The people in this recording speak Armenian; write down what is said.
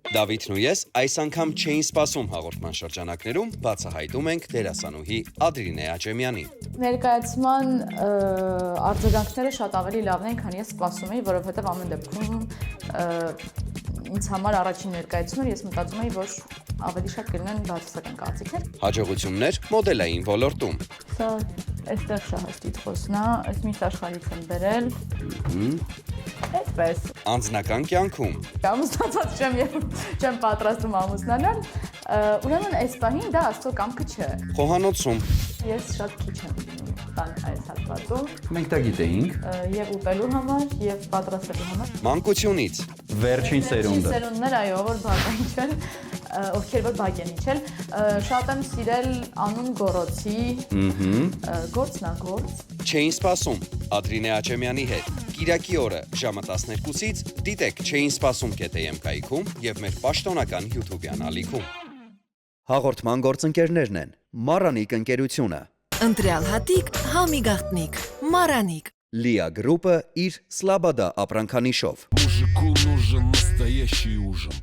Դավիթն ու ես այս անգամ չէին սպասում հաղորդման շրջանակներում բացահայտում ենք դերասանուհի Ադրինե Աճեմյանին։ Ներկայացման արձագանքները շատ ավելի լավն են, քան ես սպասում էի, որովհետև ամեն դեպքում ինձ համար առաջին ներկայացումը ես մտածում էի, որ ավելի շատ կլինեն բացասական կարծիքներ։ Հաջողություններ մոդելային ոլորտում։ Սա այստեղ շահաստից խոսնա, այս միշտ աշխարհից եմ բերել։ Այդպես։ Անձնական կյանքում։ Ամուսնացած չեմ պատրաստում ամուսնանալ, ուրեմն այս պահին դա աստծո կամքը չէ։ Խոհանոցում։ Ես շատ քիչ եմ տան այս հատվածում։ Մենք դա գիտեինք։ Եվ ուտելու համար, եւ պատրաստելու համար։ Մանկությունից։ Վերջին սերունդը։ Սերունդներ, այո, որ բակային չեն, ովքեր որ բակ են իջել, շատ եմ սիրել անուն Գորոցի, գործնագործ։ Չէին սպասում Ադրինե Աճեմյանի հետ։ Կիրակի օրը ժամը 12-ից դիտեք Չէին սպասում ԿՏՄ կայքում եւ մեր պաշտոնական YouTube-յան ալիքում։ Հաղորդման գործընկերներն են Մարանիկ ընկերությունը, Ընտրյալ հատիկ, համի գաղտնիք, Մարանիկ։ Լիա գրուպը իր Սլաբադա ապրանքանիշով։ Мужику нужен настоящий ужин.